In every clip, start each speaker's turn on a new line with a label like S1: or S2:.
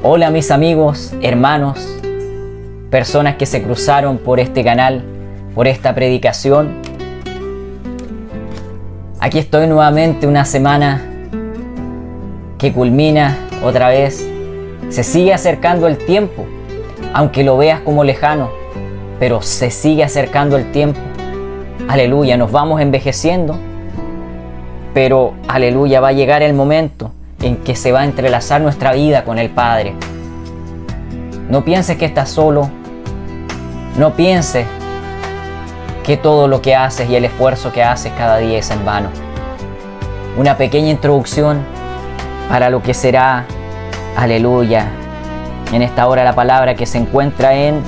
S1: Hola mis amigos, hermanos, personas que se cruzaron por este canal, por esta predicación. Aquí estoy nuevamente, una semana que culmina otra vez. Se sigue acercando el tiempo, aunque lo veas como lejano, pero se sigue acercando el tiempo. Aleluya, nos vamos envejeciendo, pero aleluya, va a llegar el momento en que se va a entrelazar nuestra vida con el Padre. No pienses que estás solo. No pienses que todo lo que haces y el esfuerzo que haces cada día es en vano. Una pequeña introducción para lo que será, aleluya, en esta hora la palabra que se encuentra en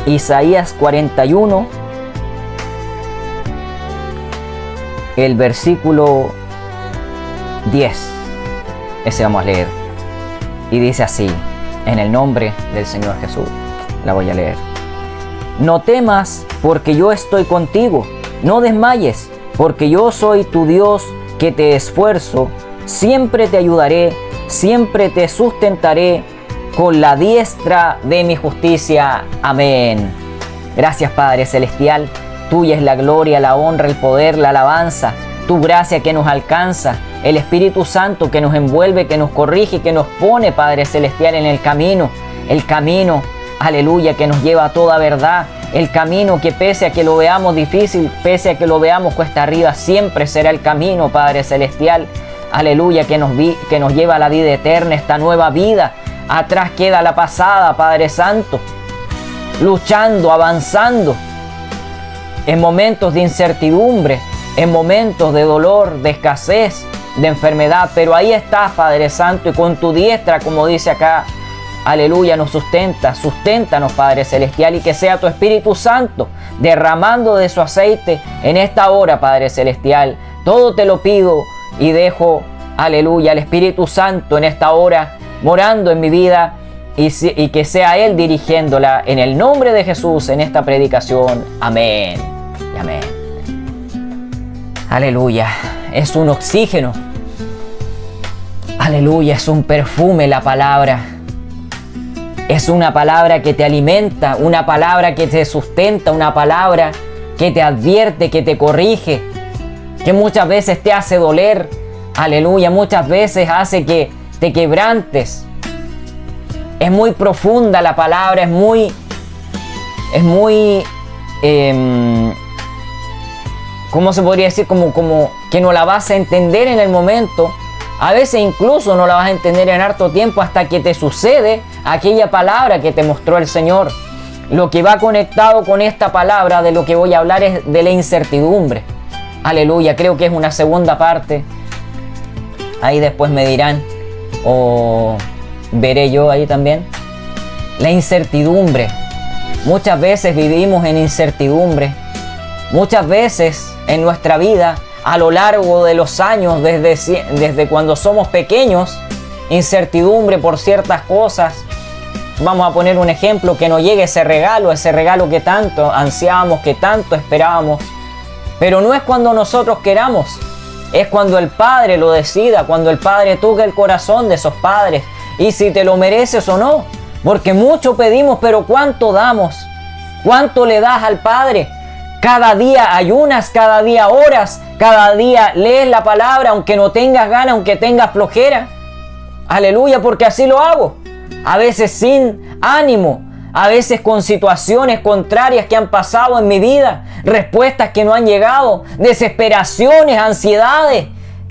S1: Isaías 41, el versículo 10. Ese vamos a leer. Y dice así, en el nombre del Señor Jesús. La voy a leer. No temas, porque yo estoy contigo. No desmayes, porque yo soy tu Dios que te esfuerzo. Siempre te ayudaré, siempre te sustentaré con la diestra de mi justicia. Amén. Gracias, Padre Celestial. Tuya es la gloria, la honra, el poder, la alabanza. Tu gracia que nos alcanza. El Espíritu Santo que nos envuelve, que nos corrige, que nos pone, Padre Celestial, en el camino, aleluya, que nos lleva a toda verdad, el camino que pese a que lo veamos difícil, pese a que lo veamos cuesta arriba, siempre será el camino, Padre Celestial, aleluya, que nos lleva a la vida eterna, esta nueva vida. Atrás queda la pasada, Padre Santo, luchando, avanzando, en momentos de incertidumbre, en momentos de dolor, de escasez, de enfermedad, pero ahí estás, Padre Santo, y con tu diestra, como dice acá, aleluya, nos susténtanos, Padre Celestial, y que sea tu Espíritu Santo derramando de su aceite en esta hora, Padre Celestial. Todo te lo pido y dejo, aleluya, al Espíritu Santo en esta hora morando en mi vida y que sea Él dirigiéndola en el nombre de Jesús en esta predicación. Amén y amén. Aleluya. Es un oxígeno. Aleluya, es un perfume la palabra. Es una palabra que te alimenta, una palabra que te sustenta, una palabra que te advierte, que te corrige, que muchas veces te hace doler. Aleluya, muchas veces hace que te quebrantes. Es muy profunda la palabra, es muy ¿cómo se podría decir? Como que no la vas a entender en el momento. A veces incluso no la vas a entender en harto tiempo hasta que te sucede aquella palabra que te mostró el Señor. Lo que va conectado con esta palabra de lo que voy a hablar es de la incertidumbre. Aleluya, creo que es una segunda parte. Ahí después me dirán o veré yo ahí también. La incertidumbre. Muchas veces vivimos en incertidumbre. Muchas veces en nuestra vida, a lo largo de los años, desde cuando somos pequeños, incertidumbre por ciertas cosas. Vamos a poner un ejemplo, que no llegue ese regalo que tanto ansiábamos, que tanto esperábamos. Pero no es cuando nosotros queramos, es cuando el Padre lo decida, cuando el Padre toca el corazón de esos padres. Y si te lo mereces o no, porque mucho pedimos, pero ¿cuánto damos? ¿Cuánto le das al Padre? Cada día ayunas, cada día oras, cada día lees la palabra, aunque no tengas ganas, aunque tengas flojera. Aleluya, porque así lo hago. A veces sin ánimo, a veces con situaciones contrarias que han pasado en mi vida, respuestas que no han llegado, desesperaciones, ansiedades,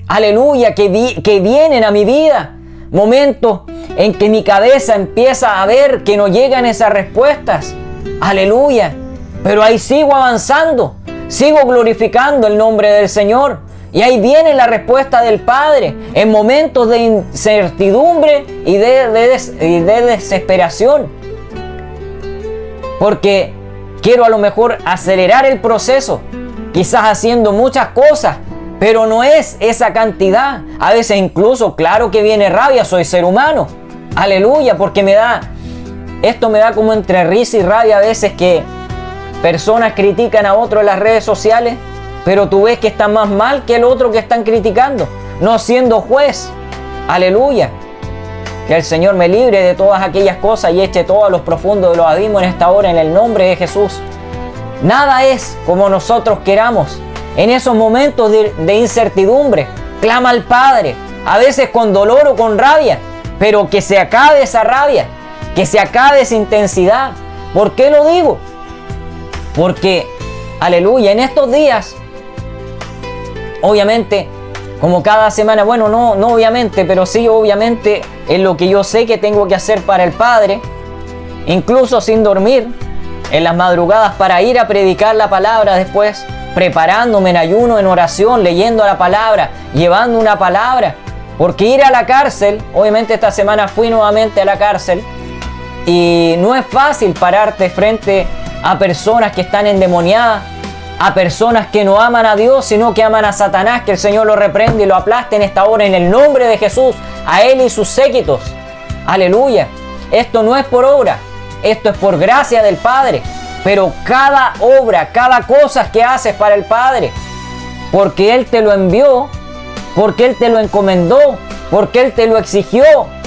S1: aleluya, que vienen a mi vida. Momentos en que mi cabeza empieza a ver que no llegan esas respuestas. Aleluya. Pero ahí sigo avanzando, sigo glorificando el nombre del Señor. Y ahí viene la respuesta del Padre en momentos de incertidumbre y de desesperación. Porque quiero a lo mejor acelerar el proceso, quizás haciendo muchas cosas, pero no es esa cantidad. A veces incluso, claro que viene rabia, soy ser humano. Aleluya, porque esto me da como entre risa y rabia a veces que personas critican a otros en las redes sociales, pero tú ves que están más mal que el otro que están criticando, no siendo juez. Aleluya. Que el Señor me libre de todas aquellas cosas y eche todo a los profundos de los abismos en esta hora, en el nombre de Jesús. Nada es como nosotros queramos. En esos momentos de incertidumbre, clama al Padre, a veces con dolor o con rabia, pero que se acabe esa rabia, que se acabe esa intensidad. ¿Por qué lo digo? Porque, aleluya, en estos días, obviamente, como cada semana, bueno, no obviamente, pero sí obviamente, es lo que yo sé que tengo que hacer para el Padre, incluso sin dormir, en las madrugadas para ir a predicar la palabra después, preparándome en ayuno, en oración, leyendo la palabra, llevando una palabra, porque ir a la cárcel, obviamente esta semana fui nuevamente a la cárcel, y no es fácil pararte frente a personas que están endemoniadas, a personas que no aman a Dios, sino que aman a Satanás, que el Señor lo reprende y lo aplaste en esta hora en el nombre de Jesús, a él y sus séquitos. Aleluya. Esto no es por obra, esto es por gracia del Padre. Pero cada obra, cada cosa que haces para el Padre, porque Él te lo envió, porque Él te lo encomendó, porque Él te lo exigió,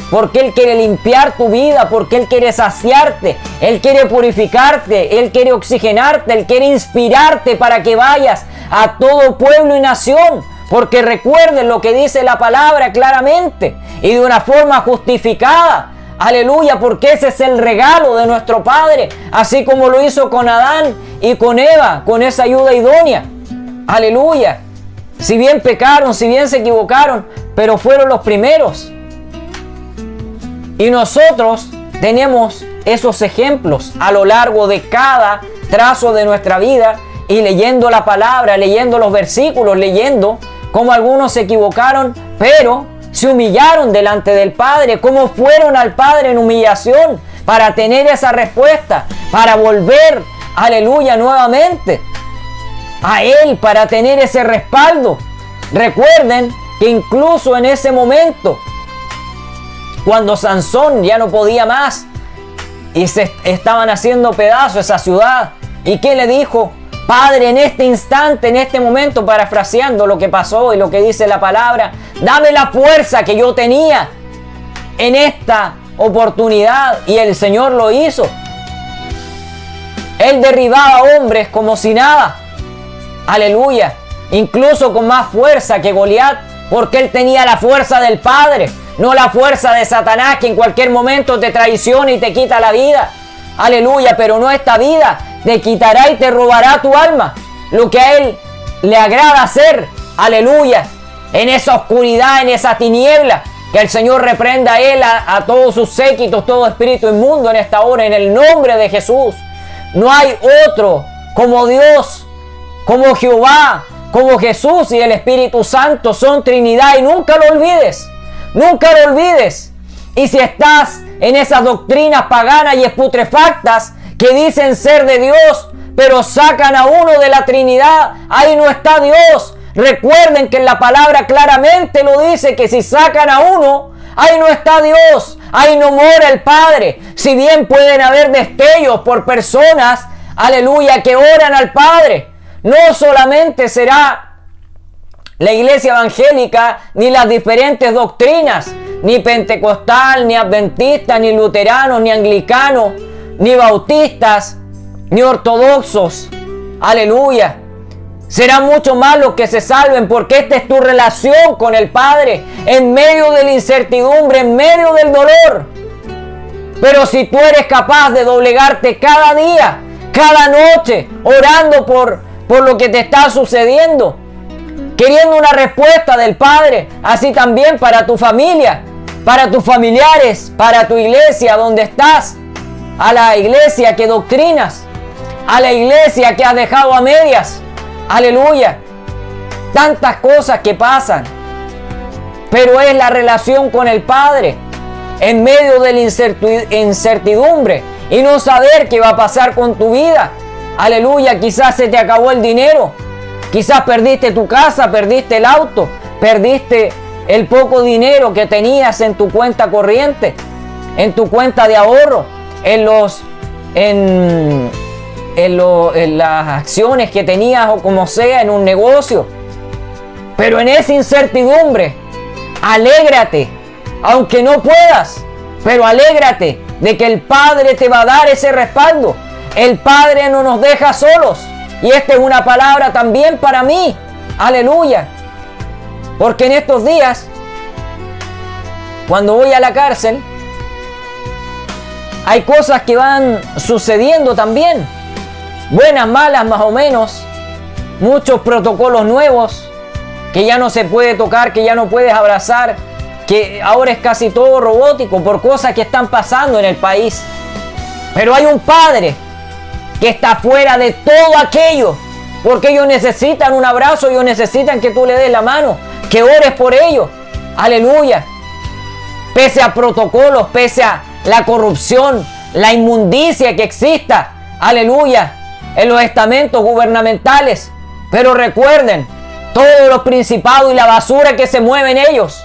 S1: porque Él quiere limpiar tu vida, porque Él quiere saciarte, Él quiere purificarte, Él quiere oxigenarte, Él quiere inspirarte para que vayas a todo pueblo y nación, porque recuerden lo que dice la palabra claramente y de una forma justificada. Aleluya, porque ese es el regalo de nuestro Padre, así como lo hizo con Adán y con Eva, con esa ayuda idónea. Aleluya. Si bien pecaron, si bien se equivocaron, pero fueron los primeros. Y nosotros tenemos esos ejemplos a lo largo de cada trazo de nuestra vida y leyendo la palabra, leyendo los versículos, leyendo cómo algunos se equivocaron, pero se humillaron delante del Padre, cómo fueron al Padre en humillación para tener esa respuesta, para volver, aleluya, nuevamente a Él, para tener ese respaldo. Recuerden que incluso en ese momento, cuando Sansón ya no podía más y se estaban haciendo pedazos esa ciudad, ¿y qué le dijo? Padre, en este instante, en este momento, parafraseando lo que pasó y lo que dice la palabra, dame la fuerza que yo tenía en esta oportunidad. Y el Señor lo hizo. Él derribaba hombres como si nada. Aleluya. Incluso con más fuerza que Goliat, porque él tenía la fuerza del Padre, no la fuerza de Satanás, que en cualquier momento te traiciona y te quita la vida. Aleluya, pero no esta vida, te quitará y te robará tu alma, lo que a Él le agrada hacer. Aleluya, en esa oscuridad, en esa tiniebla, que el Señor reprenda a Él, a todos sus séquitos, todo espíritu inmundo en esta hora, en el nombre de Jesús. No hay otro como Dios, como Jehová, como Jesús y el Espíritu Santo, son Trinidad, y nunca lo olvides, nunca lo olvides. Y si estás en esas doctrinas paganas y putrefactas que dicen ser de Dios, pero sacan a uno de la Trinidad, ahí no está Dios. Recuerden que en la palabra claramente lo dice, que si sacan a uno, ahí no está Dios, ahí no mora el Padre. Si bien pueden haber destellos por personas, aleluya, que oran al Padre, no solamente será la iglesia evangélica, ni las diferentes doctrinas, ni pentecostal, ni adventista, ni luterano, ni anglicano, ni bautistas, ni ortodoxos. Aleluya. Serán mucho más los que se salven, porque esta es tu relación con el Padre, en medio de la incertidumbre, en medio del dolor. Pero si tú eres capaz de doblegarte cada día, cada noche, orando por lo que te está sucediendo, queriendo una respuesta del Padre, así también para tu familia, para tus familiares, para tu iglesia donde estás, a la iglesia que doctrinas, a la iglesia que has dejado a medias. Aleluya. Tantas cosas que pasan, pero es la relación con el Padre en medio de la incertidumbre y no saber qué va a pasar con tu vida. Aleluya. Quizás se te acabó el dinero, quizás perdiste tu casa, perdiste el auto, perdiste el poco dinero que tenías en tu cuenta corriente, en tu cuenta de ahorro, en las acciones que tenías o como sea en un negocio. Pero en esa incertidumbre, alégrate, aunque no puedas, Pero alégrate de que el Padre te va a dar ese respaldo. El Padre no nos deja solos. Y esta es una palabra también para mí. Aleluya. Porque en estos días, cuando voy a la cárcel, hay cosas que van sucediendo también. Buenas, malas, más o menos. Muchos protocolos nuevos, que ya no se puede tocar, que ya no puedes abrazar, que ahora es casi todo robótico por cosas que están pasando en el país. Pero hay un Padre que está fuera de todo aquello, porque ellos necesitan un abrazo, ellos necesitan que tú le des la mano, que ores por ellos. Aleluya. Pese a protocolos, pese a la corrupción, la inmundicia que exista, aleluya, en los estamentos gubernamentales. Pero recuerden, todos los principados y la basura que se mueven ellos.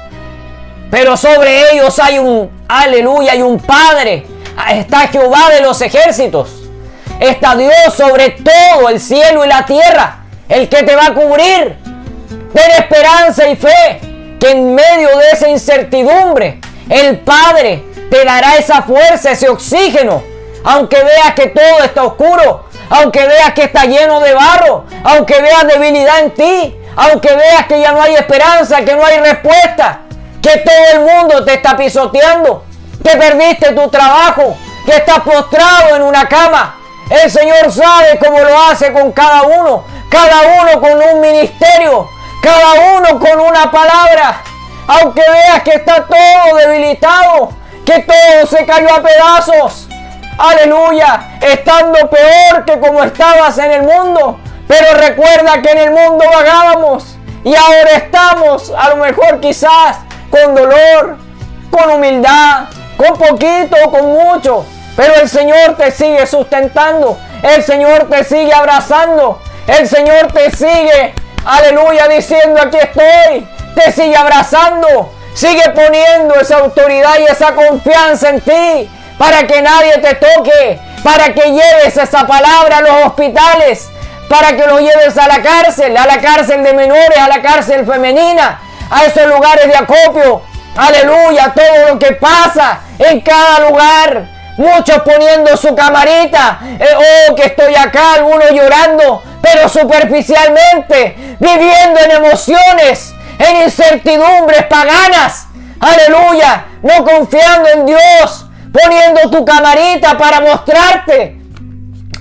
S1: Pero sobre ellos hay un, aleluya, hay un Padre. Está Jehová de los ejércitos. Está Dios sobre todo el cielo y la tierra, el que te va a cubrir. Ten esperanza y fe, que en medio de esa incertidumbre, el Padre te dará esa fuerza, ese oxígeno. Aunque veas que todo está oscuro, aunque veas que está lleno de barro, aunque veas debilidad en ti, aunque veas que ya no hay esperanza, que no hay respuesta, que todo el mundo te está pisoteando, que perdiste tu trabajo, que estás postrado en una cama. El Señor sabe cómo lo hace con cada uno con un ministerio, cada uno con una palabra. Aunque veas que está todo debilitado, que todo se cayó a pedazos, aleluya, estando peor que como estabas en el mundo. Pero recuerda que en el mundo vagábamos y ahora estamos, a lo mejor quizás, con dolor, con humildad, con poquito o con mucho. Pero el Señor te sigue sustentando, el Señor te sigue abrazando, el Señor te sigue, aleluya, diciendo aquí estoy. Te sigue abrazando, sigue poniendo esa autoridad y esa confianza en ti, para que nadie te toque, para que lleves esa palabra a los hospitales, para que lo lleves a la cárcel de menores, a la cárcel femenina, a esos lugares de acopio. Aleluya, todo lo que pasa en cada lugar. Muchos poniendo su camarita, que estoy acá, algunos llorando, pero superficialmente, viviendo en emociones, en incertidumbres paganas, aleluya, no confiando en Dios, poniendo tu camarita para mostrarte.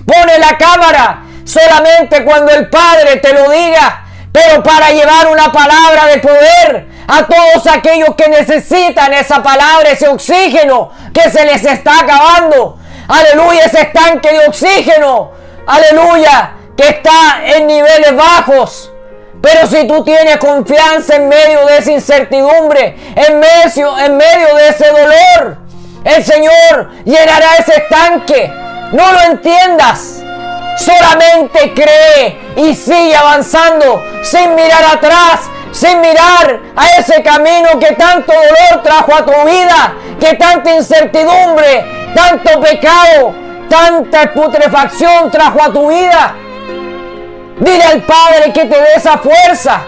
S1: Pone la cámara solamente cuando el Padre te lo diga, pero para llevar una palabra de poder a todos aquellos que necesitan esa palabra, ese oxígeno que se les está acabando. Aleluya, ese estanque de oxígeno, aleluya, que está en niveles bajos. Pero si tú tienes confianza en medio de esa incertidumbre, en medio de ese dolor, el Señor llenará ese estanque. No lo entiendas, solamente cree y sigue avanzando sin mirar atrás, sin mirar a ese camino que tanto dolor trajo a tu vida, que tanta incertidumbre, tanto pecado, tanta putrefacción trajo a tu vida. Dile al Padre que te dé esa fuerza,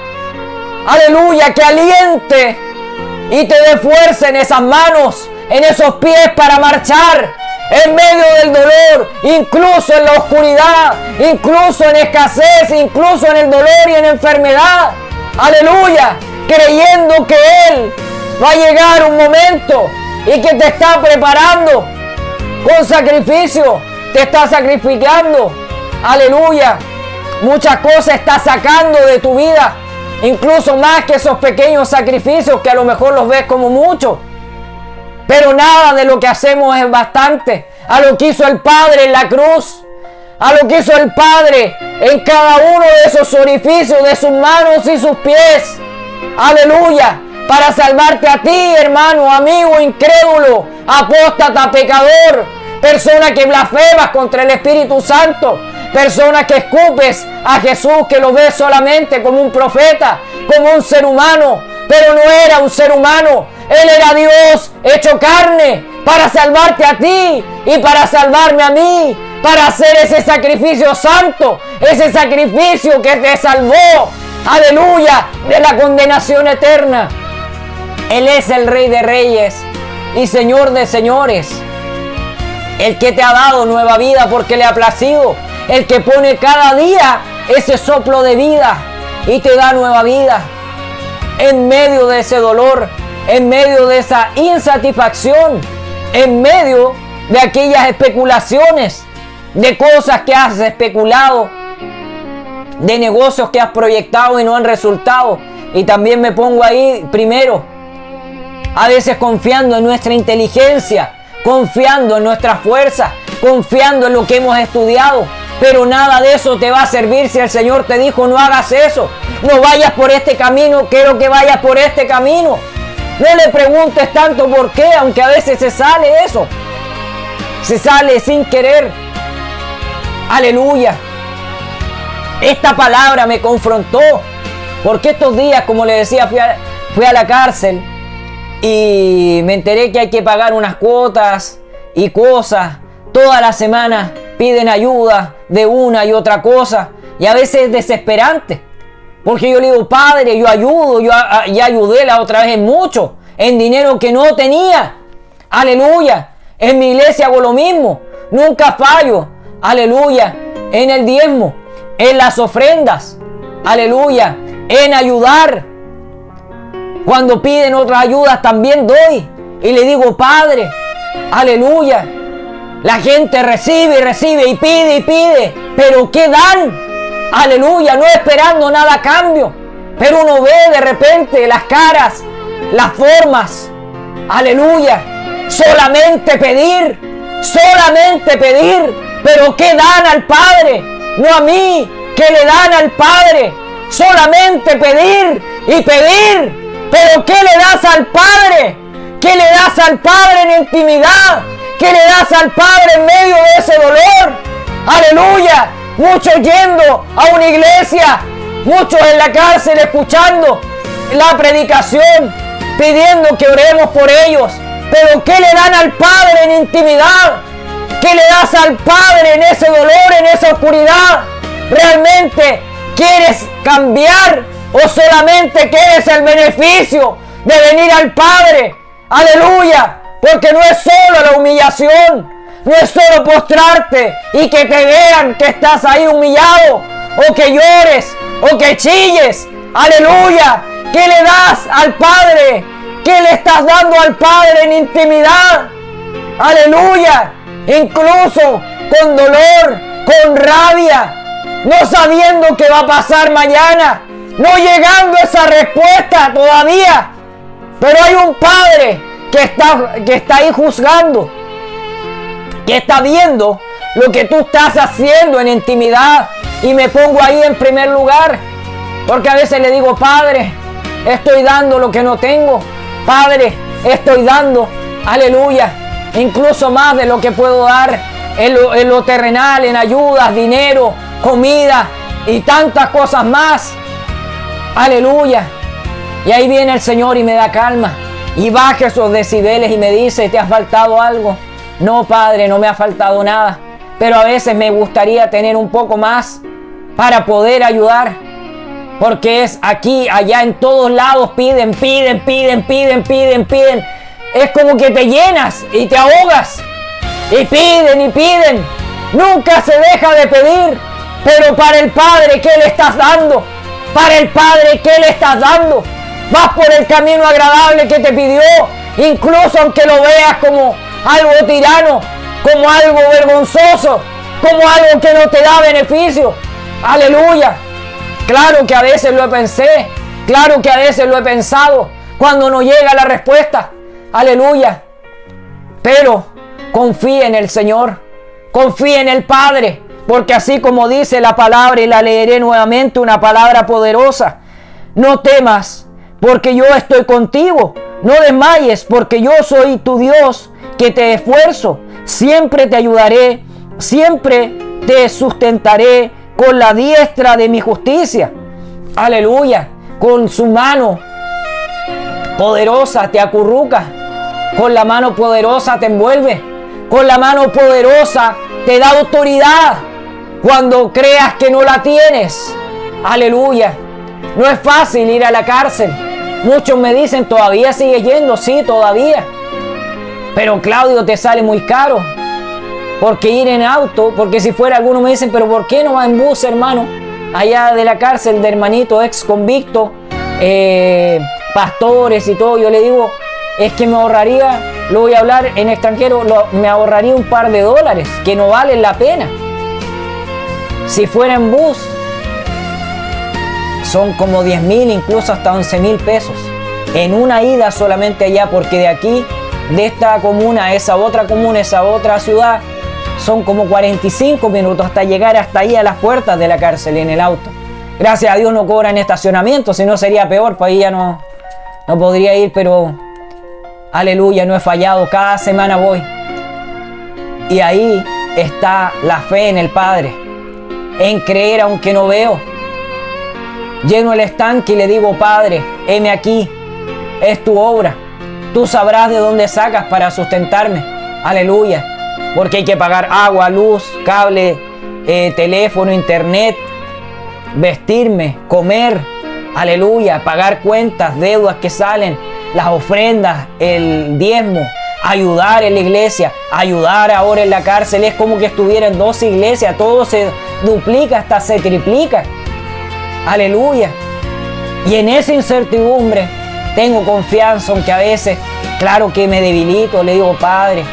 S1: aleluya, que aliente y te dé fuerza en esas manos, en esos pies para marchar en medio del dolor, incluso en la oscuridad, incluso en escasez, incluso en el dolor y en enfermedad. Aleluya, creyendo que Él va a llegar un momento y que te está preparando con sacrificio, te está sacrificando. Aleluya. Muchas cosas está sacando de tu vida, incluso más que esos pequeños sacrificios que a lo mejor los ves como mucho. Pero nada de lo que hacemos es bastante a lo que hizo el Padre en la cruz, a lo que hizo el Padre en cada uno de esos orificios de sus manos y sus pies. Aleluya, para salvarte a ti, hermano, amigo, incrédulo, apóstata, pecador, persona que blasfemas contra el Espíritu Santo, persona que escupes a Jesús, que lo ves solamente como un profeta, como un ser humano, pero no era un ser humano. Él era Dios hecho carne para salvarte a ti y para salvarme a mí, para hacer ese sacrificio santo, ese sacrificio que te salvó, aleluya, de la condenación eterna. Él es el Rey de Reyes, y Señor de señores. El que te ha dado nueva vida porque le ha placido. El que pone cada día ese soplo de vida y te da nueva vida. En medio de ese dolor, en medio de esa insatisfacción, en medio de aquellas especulaciones, de cosas que has especulado, de negocios que has proyectado y no han resultado. Y también me pongo ahí primero, a veces confiando en nuestra inteligencia, confiando en nuestra fuerza, confiando en lo que hemos estudiado, pero nada de eso te va a servir si el Señor te dijo no hagas eso, no vayas por este camino, quiero que vayas por este camino. No le preguntes tanto por qué, aunque a veces se sale eso, se sale sin querer. Aleluya. Esta palabra me confrontó, porque estos días, como le decía, fui a la cárcel y me enteré que hay que pagar unas cuotas y cosas. Toda la semana piden ayuda de una y otra cosa, y a veces es desesperante, porque yo le digo, Padre, yo ayudo, ya ayudé la otra vez en mucho, en dinero que no tenía. Aleluya. En mi iglesia hago lo mismo, nunca fallo. Aleluya. En el diezmo, en las ofrendas, aleluya, en ayudar. Cuando piden otras ayudas también doy y le digo, Padre, aleluya. La gente recibe y recibe y pide, pero ¿qué dan? Aleluya, no esperando nada a cambio, pero uno ve de repente las caras, las formas, aleluya, solamente pedir, pero ¿qué dan al Padre? No a mí, ¿qué le dan al Padre? Solamente pedir y pedir, pero ¿qué le das al Padre? ¿Qué le das al Padre en intimidad? ¿Qué le das al Padre en medio de ese dolor? Aleluya, muchos yendo a una iglesia, muchos en la cárcel escuchando la predicación, pidiendo que oremos por ellos, pero ¿qué le dan al Padre en intimidad? ¿Qué le das al Padre en ese dolor, en esa oscuridad? ¿Realmente quieres cambiar o solamente quieres el beneficio de venir al Padre? Aleluya, porque no es solo la humillación, no es solo postrarte y que te vean que estás ahí humillado, o que llores, o que chilles. Aleluya, ¿qué le das al Padre? ¿Qué le estás dando al Padre en intimidad? Aleluya, incluso con dolor, con rabia, no sabiendo qué va a pasar mañana, no llegando a esa respuesta todavía, pero hay un Padre que está ahí juzgando, que está viendo lo que tú estás haciendo en intimidad. Y me pongo ahí en primer lugar, porque a veces le digo, Padre, estoy dando lo que no tengo, Padre, estoy dando, aleluya, incluso más de lo que puedo dar en lo terrenal, en ayudas, dinero, comida y tantas cosas más. Aleluya. Y ahí viene el Señor y me da calma y baja esos decibeles y me dice, ¿te ha faltado algo? No, Padre, no me ha faltado nada, pero a veces me gustaría tener un poco más para poder ayudar, porque es aquí, allá, en todos lados piden. Es como que te llenas y te ahogas y piden. Nunca se deja de pedir, pero para el Padre, ¿qué le estás dando? Para el Padre, ¿qué le estás dando? Vas por el camino agradable que te pidió, incluso aunque lo veas como algo tirano, como algo vergonzoso, como algo que no te da beneficio. Aleluya. Claro que a veces lo pensé, claro que a veces lo he pensado cuando no llega la respuesta. Aleluya. Pero confía en el Señor, confía en el Padre, porque así como dice la palabra, y la leeré nuevamente, una palabra poderosa: no temas, porque yo estoy contigo. No desmayes, porque yo soy tu Dios, que te esfuerzo. Siempre te ayudaré, siempre te sustentaré con la diestra de mi justicia. Aleluya. Con su mano poderosa te acurruca, con la mano poderosa te envuelve, con la mano poderosa te da autoridad cuando creas que no la tienes. Aleluya. No es fácil ir a la cárcel. Muchos me dicen, ¿todavía sigues yendo? Sí, todavía. Pero Claudio, te sale muy caro. Porque ir en auto, porque si fuera, algunos me dicen, pero ¿por qué no va en bus, hermano? Allá de la cárcel de hermanito ex convicto, pastores y todo. Yo le digo, es que me ahorraría, lo voy a hablar en extranjero, me ahorraría un par de dólares que no valen la pena. Si fuera en bus, son como 10,000, incluso hasta 11,000 pesos. En una ida solamente allá, porque de aquí, de esta comuna a esa otra comuna, esa otra ciudad, son como 45 minutos hasta llegar hasta ahí a las puertas de la cárcel en el auto. Gracias a Dios no cobran estacionamiento, si no sería peor, pues ahí ya no podría ir, pero aleluya, no he fallado, cada semana voy. Y ahí está la fe en el Padre, en creer aunque no veo. Lleno el estanque y le digo, Padre, heme aquí, es tu obra, tú sabrás de dónde sacas para sustentarme, aleluya. Porque hay que pagar agua, luz, cable, teléfono, internet, vestirme, comer, aleluya, pagar cuentas, deudas que salen, las ofrendas, el diezmo, ayudar en la iglesia, ayudar ahora en la cárcel. Es como que estuviera en 2 iglesias, todo se duplica, hasta se triplica, aleluya. Y en esa incertidumbre tengo confianza, aunque a veces, claro que me debilito, le digo, Padre,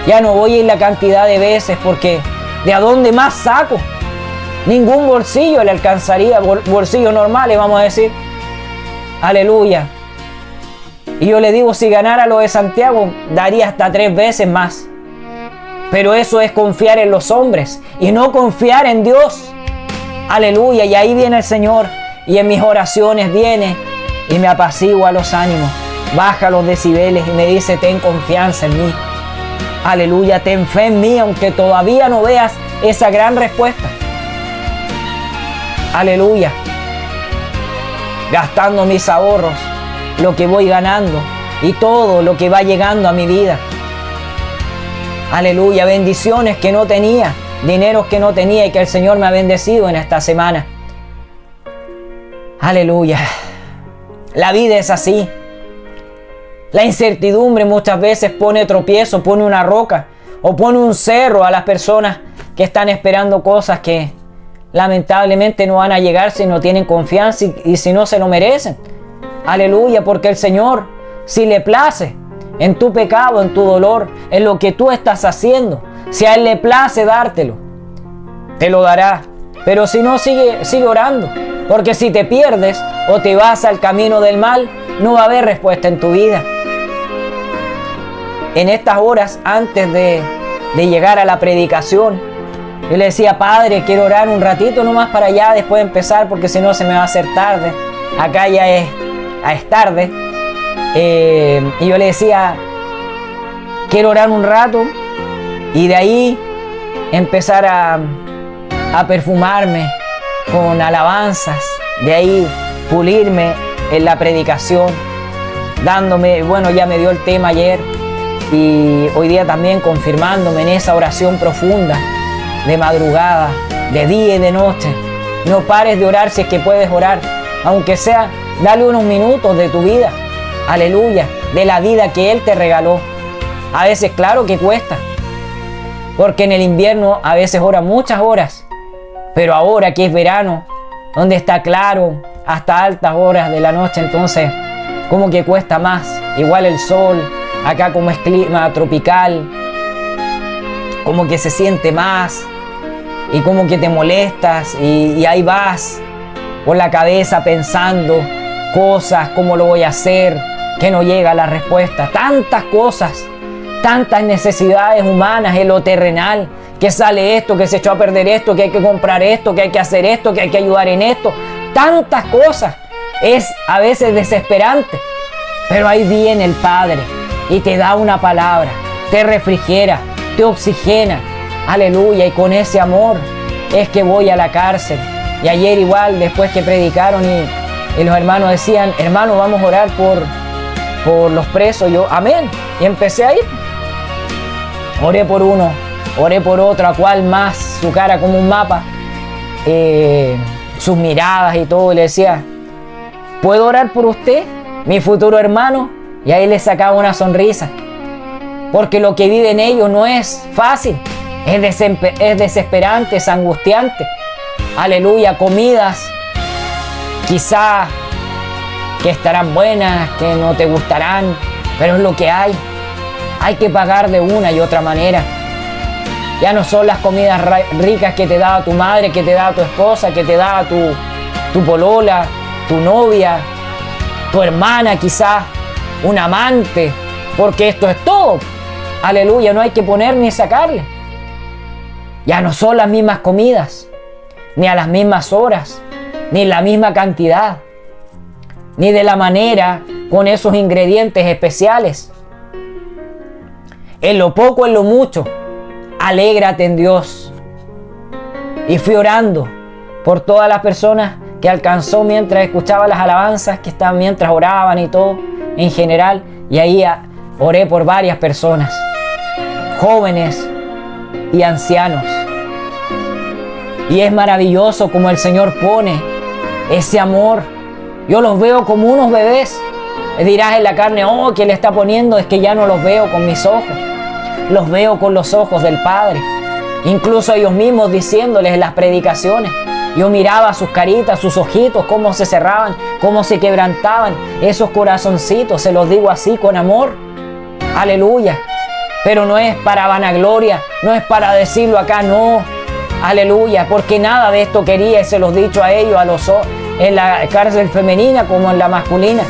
S1: ya no voy a ir la cantidad de veces, porque ¿de a dónde más saco? Ningún bolsillo le alcanzaría, bolsillos normales, vamos a decir. Aleluya. Y yo le digo, si ganara lo de Santiago, daría hasta 3 veces más. Pero eso es confiar en los hombres y no confiar en Dios. Aleluya. Y ahí viene el Señor, y en mis oraciones viene y me apacigua los ánimos, baja los decibeles y me dice, ten confianza en mí. Aleluya, ten fe en mí, aunque todavía no veas esa gran respuesta. Aleluya. Gastando mis ahorros, lo que voy ganando y todo lo que va llegando a mi vida. Aleluya, bendiciones que no tenía, dineros que no tenía y que el Señor me ha bendecido en esta semana. Aleluya. La vida es así. La incertidumbre muchas veces pone tropiezo, pone una roca o pone un cerro a las personas que están esperando cosas que lamentablemente no van a llegar si no tienen confianza y si no se lo merecen. Aleluya, porque el Señor, si le place en tu pecado, en tu dolor, en lo que tú estás haciendo, si a Él le place dártelo, te lo dará. Pero si no, sigue orando, porque si te pierdes o te vas al camino del mal, no va a haber respuesta en tu vida. En estas horas, antes de llegar a la predicación, yo le decía, Padre, quiero orar un ratito nomás para allá, después de empezar, porque si no se me va a hacer tarde. Acá ya es tarde. Y yo le decía, quiero orar un rato y de ahí empezar a perfumarme con alabanzas, de ahí pulirme en la predicación, dándome, bueno, ya me dio el tema ayer, y hoy día también confirmándome en esa oración profunda, de madrugada, de día y de noche. No pares de orar si es que puedes orar, aunque sea, dale unos minutos de tu vida, aleluya, de la vida que Él te regaló. A veces, claro que cuesta, porque en el invierno a veces ora muchas horas, pero ahora que es verano, donde está claro hasta altas horas de la noche, entonces como que cuesta más. Igual el sol, acá como es clima tropical, como que se siente más y como que te molestas y ahí vas por la cabeza pensando cosas, cómo lo voy a hacer, que no llega la respuesta, tantas cosas, tantas necesidades humanas en lo terrenal, que sale esto, que se echó a perder esto, que hay que comprar esto, que hay que hacer esto, que hay que ayudar en esto, tantas cosas. Es a veces desesperante, pero ahí viene el Padre y te da una palabra, te refrigera, te oxigena, aleluya, y con ese amor es que voy a la cárcel. Y ayer igual, después que predicaron y los hermanos decían, hermano, vamos a orar por los presos, yo, amén, y empecé a ir. Oré por uno, oré por otro, a cual más, su cara como un mapa, sus miradas y todo, y le decía, ¿puedo orar por usted, mi futuro hermano? Y ahí le sacaba una sonrisa. Porque lo que viven ellos no es fácil. Es desesperante, es angustiante. Aleluya, comidas quizá que estarán buenas, que no te gustarán, pero es lo que hay. Hay que pagar de una y otra manera. Ya no son las comidas ricas que te daba tu madre, que te daba tu esposa, que te daba tu polola, tu novia, tu hermana quizá, un amante, porque esto es todo. Aleluya, no hay que poner ni sacarle. Ya no son las mismas comidas, ni a las mismas horas, ni la misma cantidad, ni de la manera con esos ingredientes especiales. En lo poco, en lo mucho, alégrate en Dios. Y fui orando por todas las personas que alcanzó mientras escuchaba las alabanzas que estaban mientras oraban y todo en general. Y ahí oré por varias personas, jóvenes y ancianos. Y es maravilloso como el Señor pone ese amor. Yo los veo como unos bebés. Dirás en la carne, oh, ¿qué le está poniendo? Es que ya no los veo con mis ojos. Los veo con los ojos del Padre. Incluso ellos mismos diciéndoles en las predicaciones. Yo miraba sus caritas, sus ojitos, cómo se cerraban, cómo se quebrantaban. Esos corazoncitos, se los digo así, con amor. Aleluya. Pero no es para vanagloria, no es para decirlo acá, no. Aleluya, porque nada de esto quería, y se los he dicho a ellos, en la cárcel femenina como en la masculina.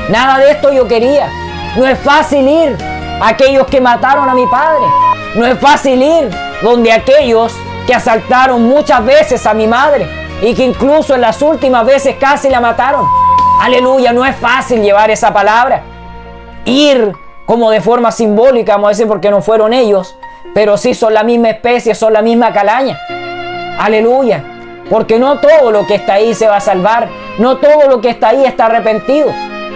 S1: Nada de esto yo quería. No es fácil ir a aquellos que mataron a mi padre. No es fácil ir donde aquellos que asaltaron muchas veces a mi madre y que incluso en las últimas veces casi la mataron. Aleluya, no es fácil llevar esa palabra. Ir como de forma simbólica, vamos a decir, porque no fueron ellos, pero sí son la misma especie, son la misma calaña. Aleluya. Porque no todo lo que está ahí se va a salvar. No todo lo que está ahí está arrepentido.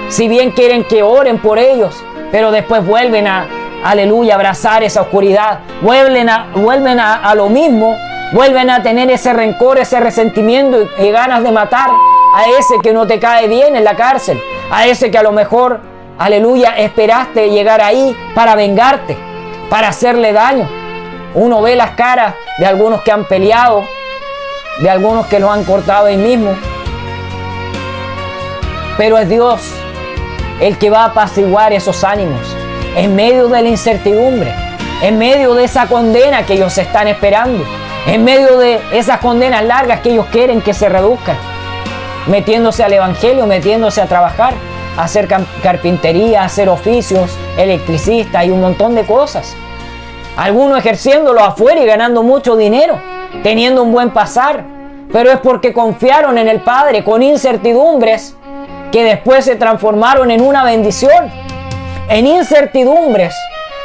S1: Si bien quieren que oren por ellos, pero después vuelven a, aleluya, abrazar esa oscuridad. Vuelven a lo mismo. Vuelven a tener ese rencor, ese resentimiento y ganas de matar a ese que no te cae bien en la cárcel. A ese que a lo mejor, aleluya, esperaste llegar ahí para vengarte, para hacerle daño. Uno ve las caras de algunos que han peleado, de algunos que los han cortado ahí mismo. Pero es Dios el que va a apaciguar esos ánimos en medio de la incertidumbre, en medio de esa condena que ellos están esperando, en medio de esas condenas largas que ellos quieren que se reduzcan, metiéndose al evangelio, metiéndose a trabajar, a hacer carpintería, a hacer oficios, electricista y un montón de cosas. Algunos ejerciéndolo afuera y ganando mucho dinero, teniendo un buen pasar, pero es porque confiaron en el Padre con incertidumbres que después se transformaron en una bendición, en incertidumbres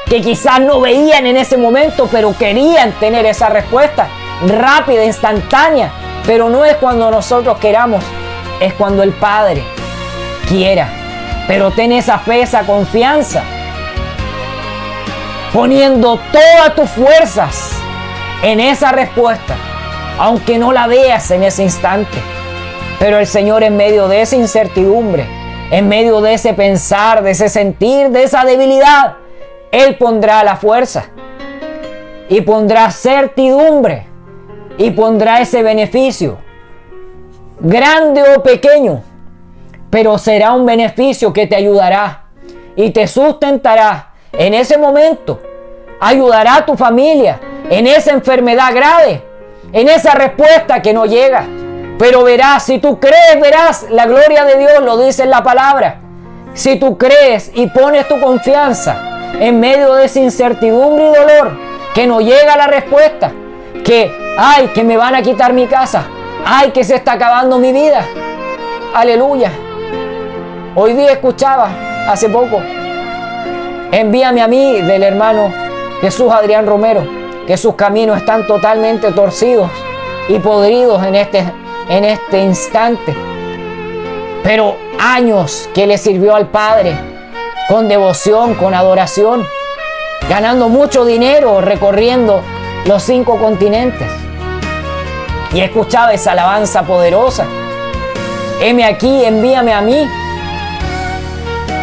S1: que quizás no veían en ese momento, pero querían tener esa respuesta rápida, instantánea. Pero no es cuando nosotros queramos, es cuando el Padre quiera. Pero ten esa fe, esa confianza, poniendo todas tus fuerzas en esa respuesta, aunque no la veas en ese instante. Pero el Señor, en medio de esa incertidumbre, en medio de ese pensar, de ese sentir, de esa debilidad, Él pondrá la fuerza y pondrá certidumbre y pondrá ese beneficio, grande o pequeño, pero será un beneficio que te ayudará y te sustentará en ese momento, ayudará a tu familia en esa enfermedad grave, en esa respuesta que no llega. Pero verás, si tú crees, verás la gloria de Dios, lo dice en la palabra. Si tú crees y pones tu confianza en medio de esa incertidumbre y dolor, que no llega la respuesta, que, ay, que me van a quitar mi casa, ay, que se está acabando mi vida. Aleluya. Hoy día escuchaba, hace poco, envíame a mí, del hermano Jesús Adrián Romero, que sus caminos están totalmente torcidos y podridos en este instante. Pero años que le sirvió al Padre con devoción, con adoración, ganando mucho dinero, recorriendo los 5 continentes. Y escuchaba esa alabanza poderosa. Heme aquí, envíame a mí.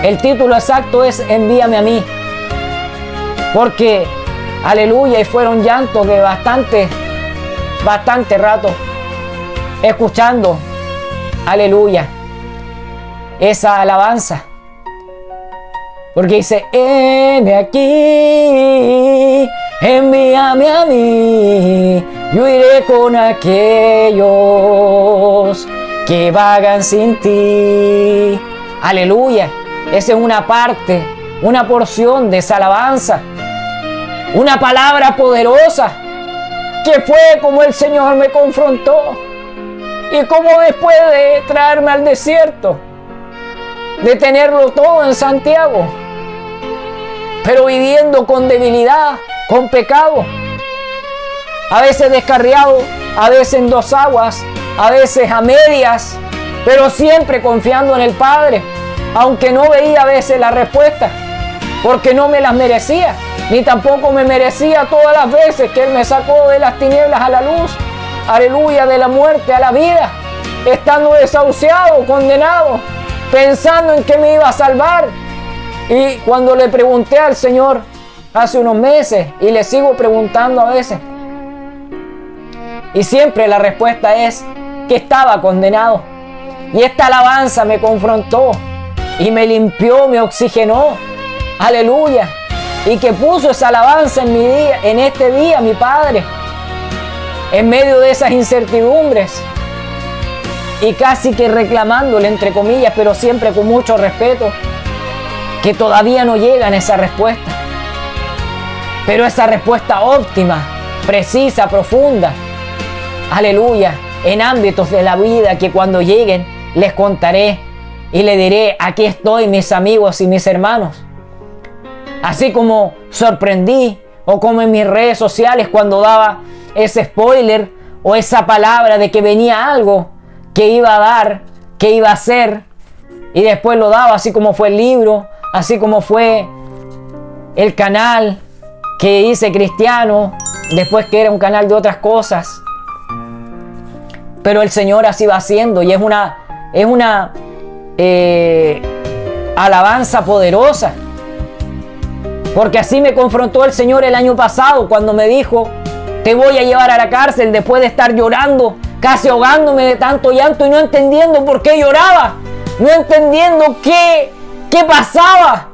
S1: El título exacto es Envíame a mí. Porque, aleluya, y fueron llantos de bastante rato escuchando, aleluya, esa alabanza. Porque dice, heme aquí, envíame a mí, yo iré con aquellos que vagan sin ti. Aleluya, esa es una parte, una porción de esa alabanza. Una palabra poderosa que fue como el Señor me confrontó. Y como después de traerme al desierto, de tenerlo todo en Santiago, pero viviendo con debilidad, con pecado, a veces descarriado, a veces en dos aguas, a veces a medias, pero siempre confiando en el Padre, aunque no veía a veces la respuesta, porque no me las merecía, ni tampoco me merecía todas las veces que Él me sacó de las tinieblas a la luz, aleluya, de la muerte a la vida, estando desahuciado, condenado, pensando en que me iba a salvar. Y cuando le pregunté al Señor hace unos meses, y le sigo preguntando a veces, y siempre la respuesta es que estaba condenado. Y esta alabanza me confrontó y me limpió, me oxigenó, aleluya, y que puso esa alabanza en mi día, en este día, mi Padre, en medio de esas incertidumbres, y casi que reclamándole, entre comillas, pero siempre con mucho respeto, que todavía no llegan esa respuesta, pero esa respuesta óptima, precisa, profunda, aleluya, en ámbitos de la vida que cuando lleguen les contaré y le diré, aquí estoy, mis amigos y mis hermanos. Así como sorprendí, o como en mis redes sociales cuando daba ese spoiler o esa palabra de que venía algo que iba a dar, que iba a hacer, y después lo daba, así como fue el libro, así como fue el canal que hice cristiano, después que era un canal de otras cosas. Pero el Señor así va haciendo, y es una alabanza poderosa, porque así me confrontó el Señor el año pasado cuando me dijo, te voy a llevar a la cárcel, después de estar llorando, casi ahogándome de tanto llanto y no entendiendo por qué lloraba, no entendiendo qué pasaba.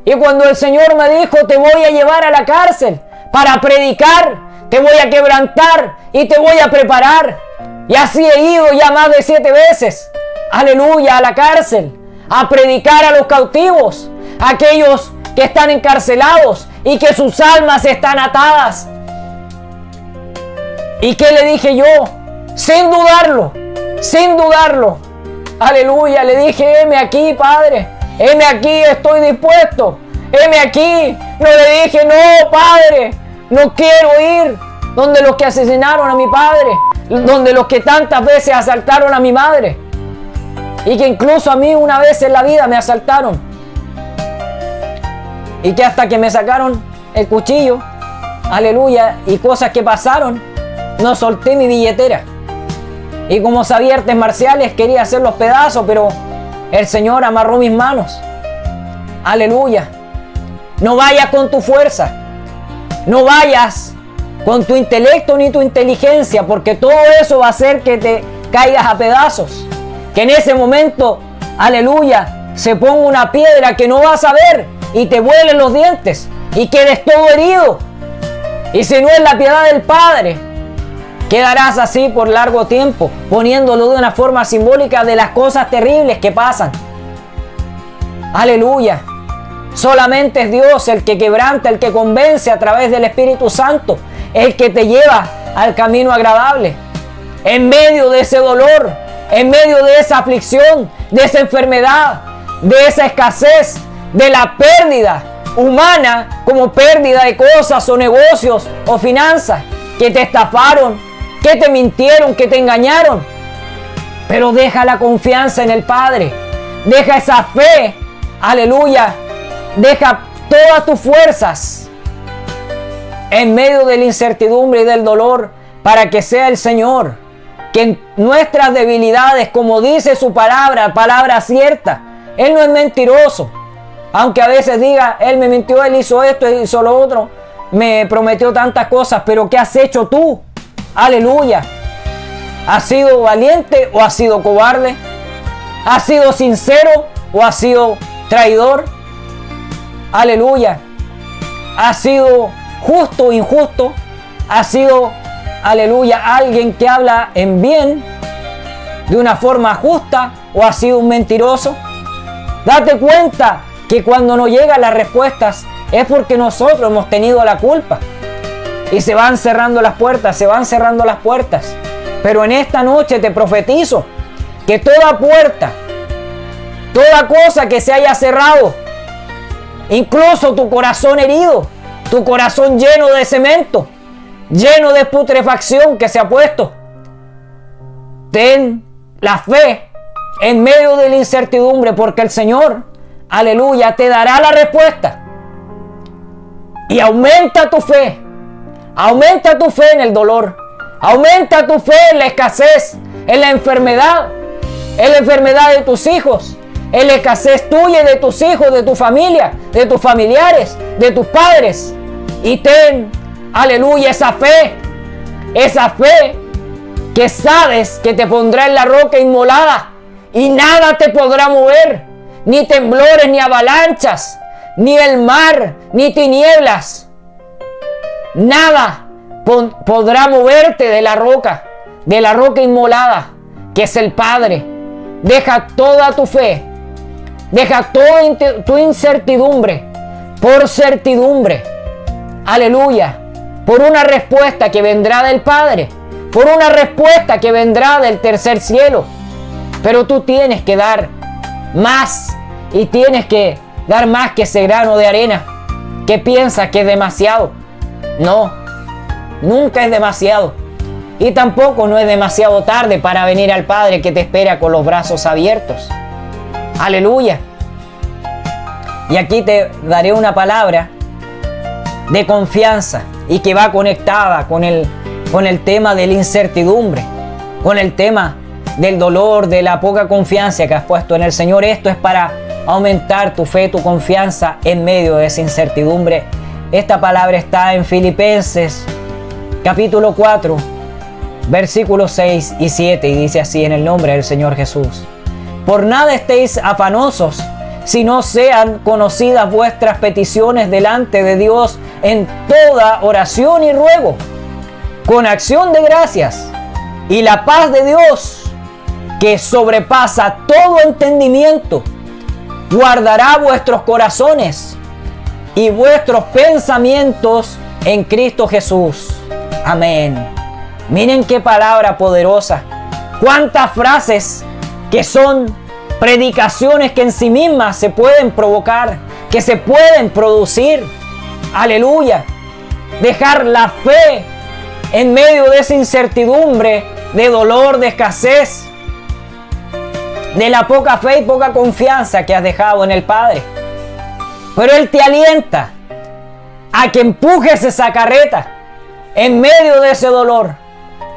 S1: Y cuando el Señor me dijo, te voy a llevar a la cárcel para predicar, te voy a quebrantar y te voy a preparar. Y así he ido ya más de 7 veces, aleluya, a la cárcel, a predicar a los cautivos, a aquellos que están encarcelados y que sus almas están atadas. ¿Y qué le dije yo? Sin dudarlo, aleluya, le dije, heme aquí, Padre, heme aquí, estoy dispuesto, heme aquí. No le dije, no, Padre, no quiero ir donde los que asesinaron a mi padre, donde los que tantas veces asaltaron a mi madre, y que incluso a mí una vez en la vida me asaltaron, y que hasta que me sacaron el cuchillo, aleluya, y cosas que pasaron, no solté mi billetera. Y como sabía artes marciales, quería hacer los pedazos, pero el Señor amarró mis manos. Aleluya. No vayas con tu fuerza, no vayas con tu intelecto ni tu inteligencia, porque todo eso va a hacer que te caigas a pedazos. Que en ese momento, aleluya, se ponga una piedra que no vas a ver y te vuelen los dientes y quedes todo herido. Y si no es la piedad del Padre, quedarás así por largo tiempo, poniéndolo de una forma simbólica de las cosas terribles que pasan. Aleluya. Solamente es Dios el que quebranta, el que convence a través del Espíritu Santo, el que te lleva al camino agradable. En medio de ese dolor, en medio de esa aflicción, de esa enfermedad, de esa escasez, de la pérdida humana, como pérdida de cosas o negocios o finanzas que te estafaron, que te mintieron, que te engañaron. Pero deja la confianza en el Padre, deja esa fe, aleluya, deja todas tus fuerzas en medio de la incertidumbre y del dolor, para que sea el Señor que en nuestras debilidades, como dice su palabra, palabra cierta, Él no es mentiroso, Aunque a veces diga, él me mintió, él hizo esto, él hizo lo otro, me prometió tantas cosas, pero ¿qué has hecho tú? Aleluya. ¿Has sido valiente o has sido cobarde? ¿Has sido sincero o has sido traidor? Aleluya. ¿Has sido justo o injusto? ¿Has sido, aleluya, alguien que habla en bien de una forma justa o has sido un mentiroso? Date cuenta que cuando no llegan las respuestas es porque nosotros hemos tenido la culpa. Y se van cerrando las puertas, se van cerrando las puertas. Pero en esta noche te profetizo que toda puerta, toda cosa que se haya cerrado, incluso tu corazón herido, tu corazón lleno de cemento, lleno de putrefacción que se ha puesto, ten la fe en medio de la incertidumbre, porque el Señor, aleluya, te dará la respuesta. Y aumenta tu fe. Aumenta tu fe en el dolor. Aumenta tu fe en la escasez, en la enfermedad de tus hijos, en la escasez tuya y de tus hijos, de tu familia, de tus familiares, de tus padres. Y ten, aleluya, esa fe que sabes que te pondrá en la roca inmolada y nada te podrá mover, ni temblores, ni avalanchas, ni el mar, ni tinieblas. Nada podrá moverte de la roca inmolada, que es el Padre. Deja toda tu fe, deja toda tu incertidumbre por certidumbre. Aleluya. Por una respuesta que vendrá del Padre, por una respuesta que vendrá del tercer cielo. Pero tú tienes que dar más, y tienes que dar más que ese grano de arena que piensas que es demasiado. No, nunca es demasiado. Y tampoco no es demasiado tarde para venir al Padre que te espera con los brazos abiertos. Aleluya. Y aquí te daré una palabra de confianza y que va conectada con el tema de la incertidumbre, con el tema del dolor, de la poca confianza que has puesto en el Señor. Esto es para aumentar tu fe, tu confianza en medio de esa incertidumbre. Esta palabra está en Filipenses capítulo 4, versículos 6 y 7, y dice así: en el nombre del Señor Jesús. Por nada estéis afanosos, si no sean conocidas vuestras peticiones delante de Dios en toda oración y ruego, con acción de gracias, y la paz de Dios, que sobrepasa todo entendimiento, guardará vuestros corazones y vuestros pensamientos en Cristo Jesús. Amén. Miren qué palabra poderosa. Cuántas frases que son predicaciones que en sí mismas se pueden provocar, que se pueden producir. Aleluya. Dejar la fe en medio de esa incertidumbre, de dolor, de escasez, de la poca fe y poca confianza que has dejado en el Padre. Pero Él te alienta a que empujes esa carreta en medio de ese dolor,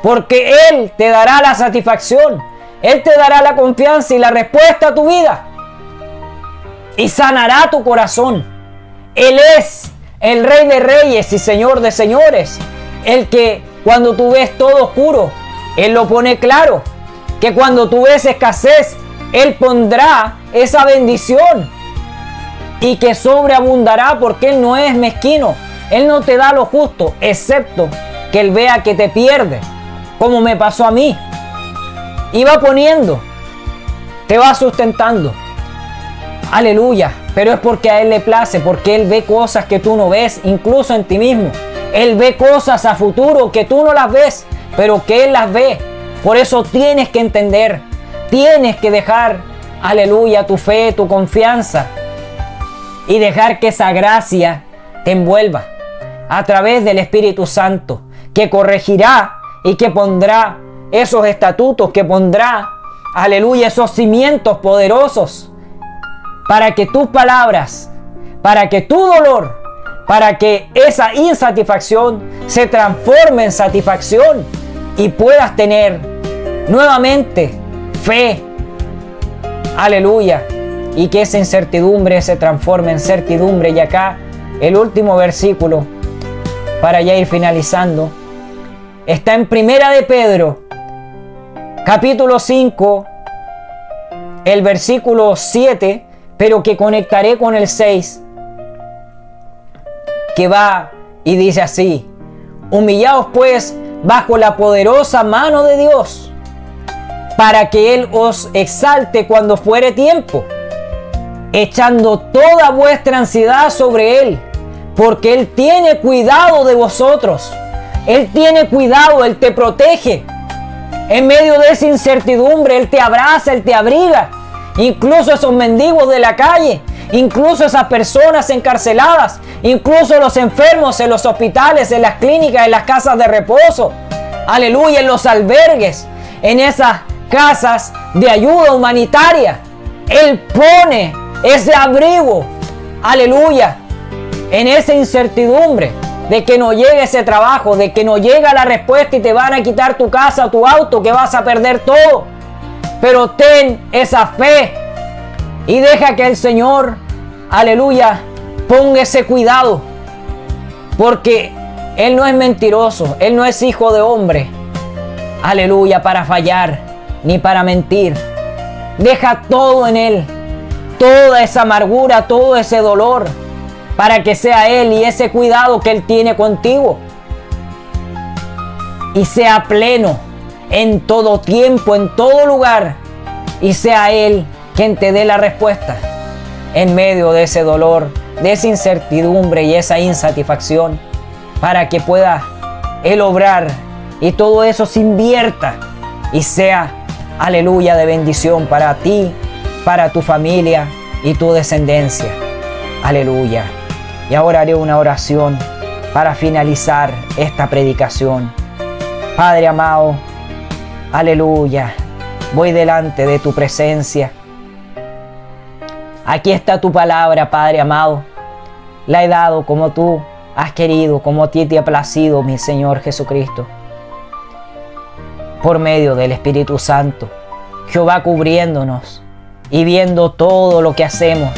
S1: porque Él te dará la satisfacción, Él te dará la confianza y la respuesta a tu vida, y sanará tu corazón. Él es el Rey de Reyes y Señor de Señores, el que cuando tú ves todo oscuro, Él lo pone claro, que cuando tú ves escasez, Él pondrá esa bendición, y que sobreabundará, porque Él no es mezquino. Él no te da lo justo, excepto que Él vea que te pierde, como me pasó a mí. Y va poniendo, te va sustentando. Aleluya. Pero es porque a Él le place, porque Él ve cosas que tú no ves, incluso en ti mismo. Él ve cosas a futuro que tú no las ves, pero que Él las ve. Por eso tienes que entender, tienes que dejar, aleluya, tu fe, tu confianza, y dejar que esa gracia te envuelva a través del Espíritu Santo, que corregirá y que pondrá esos estatutos, que pondrá, aleluya, esos cimientos poderosos para que tus palabras, para que tu dolor, para que esa insatisfacción se transforme en satisfacción y puedas tener nuevamente fe, aleluya, y que esa incertidumbre se transforme en certidumbre. Y acá el último versículo, para ya ir finalizando, está en Primera de Pedro, capítulo 5, el versículo 7, pero que conectaré con el 6, que va y dice así: humillaos pues bajo la poderosa mano de Dios, para que Él os exalte cuando fuere tiempo, echando toda vuestra ansiedad sobre Él, porque Él tiene cuidado de vosotros. Él tiene cuidado, Él te protege. En medio de esa incertidumbre, Él te abraza, Él te abriga. Incluso esos mendigos de la calle, incluso esas personas encarceladas, incluso los enfermos en los hospitales, en las clínicas, en las casas de reposo. Aleluya, en los albergues, en esas casas de ayuda humanitaria. Él pone ese abrigo, aleluya, en esa incertidumbre de que no llegue ese trabajo, de que no llega la respuesta y te van a quitar tu casa, tu auto, que vas a perder todo. Pero ten esa fe y deja que el Señor, aleluya, ponga ese cuidado, porque Él no es mentiroso, Él no es hijo de hombre, aleluya, para fallar ni para mentir. Deja todo en Él, toda esa amargura, todo ese dolor, para que sea Él y ese cuidado que Él tiene contigo, y sea pleno en todo tiempo, en todo lugar, y sea Él quien te dé la respuesta en medio de ese dolor, de esa incertidumbre y esa insatisfacción, para que pueda Él obrar y todo eso se invierta y sea, aleluya, de bendición para ti, para tu familia y tu descendencia. Aleluya. Y ahora haré una oración para finalizar esta predicación. Padre amado, aleluya, voy delante de tu presencia. Aquí está tu palabra, Padre amado. La he dado como tú has querido, como a ti te ha placido, mi Señor Jesucristo. Por medio del Espíritu Santo, Jehová cubriéndonos y viendo todo lo que hacemos.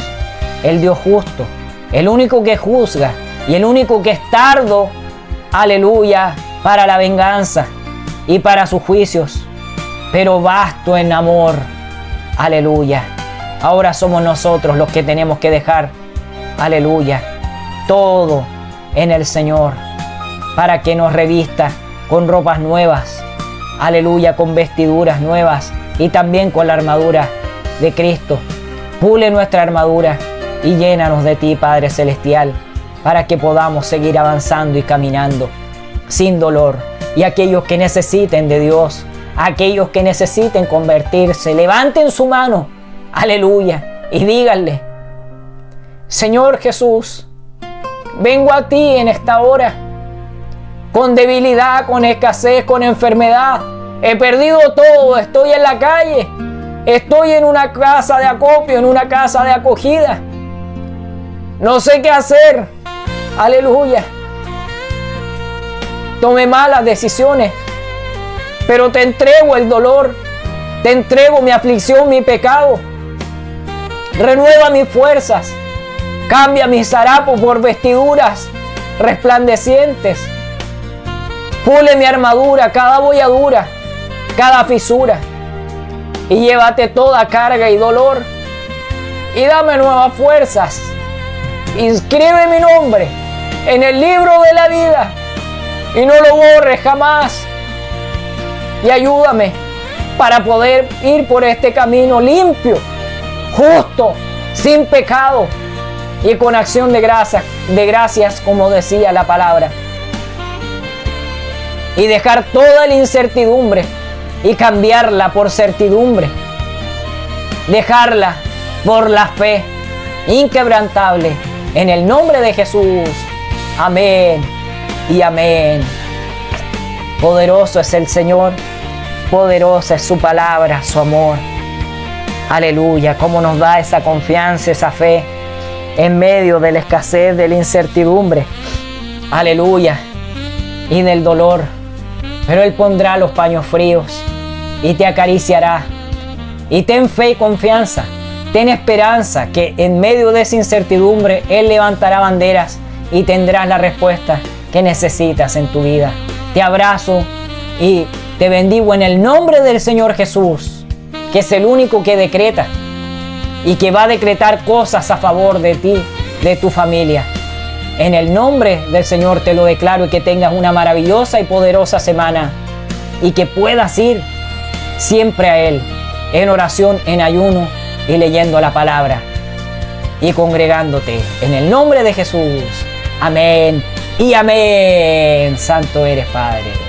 S1: El Dios justo, el único que juzga y el único que es tardo, aleluya, para la venganza y para sus juicios, pero vasto en amor, aleluya. Ahora somos nosotros los que tenemos que dejar, aleluya, todo en el Señor, para que nos revista con ropas nuevas, aleluya, con vestiduras nuevas y también con la armadura de Cristo. Pule nuestra armadura y llénanos de ti, Padre Celestial, para que podamos seguir avanzando y caminando sin dolor. Y aquellos que necesiten de Dios, aquellos que necesiten convertirse, levanten su mano, aleluya, y díganle: Señor Jesús, vengo a ti en esta hora, con debilidad, con escasez, con enfermedad. He perdido todo, estoy en la calle, estoy en una casa de acopio, en una casa de acogida. No sé qué hacer, aleluya. Tomé malas decisiones, pero te entrego el dolor, te entrego mi aflicción, mi pecado. Renueva mis fuerzas, cambia mis harapos por vestiduras resplandecientes. Pule mi armadura, cada bolladura, cada fisura, y llévate toda carga y dolor, y dame nuevas fuerzas. Inscribe mi nombre en el libro de la vida y no lo borres jamás. Y ayúdame para poder ir por este camino limpio, justo, sin pecado y con acción de gracias, como decía la palabra. Y dejar toda la incertidumbre y cambiarla por certidumbre. Dejarla por la fe inquebrantable. En el nombre de Jesús. Amén y amén. Poderoso es el Señor. Poderosa es su palabra, su amor. Aleluya. Cómo nos da esa confianza, esa fe en medio de la escasez, de la incertidumbre. Aleluya. Y del dolor. Pero Él pondrá los paños fríos y te acariciará. Y ten fe y confianza, Ten esperanza que en medio de esa incertidumbre Él levantará banderas y tendrás la respuesta que necesitas en tu vida. Te abrazo y te bendigo en el nombre del Señor Jesús, que es el único que decreta y que va a decretar cosas a favor de ti, de tu familia. En el nombre del Señor te lo declaro, y que tengas una maravillosa y poderosa semana y que puedas ir siempre a Él en oración, en ayuno y leyendo la palabra y congregándote. En el nombre de Jesús. Amén y amén. Santo eres, Padre.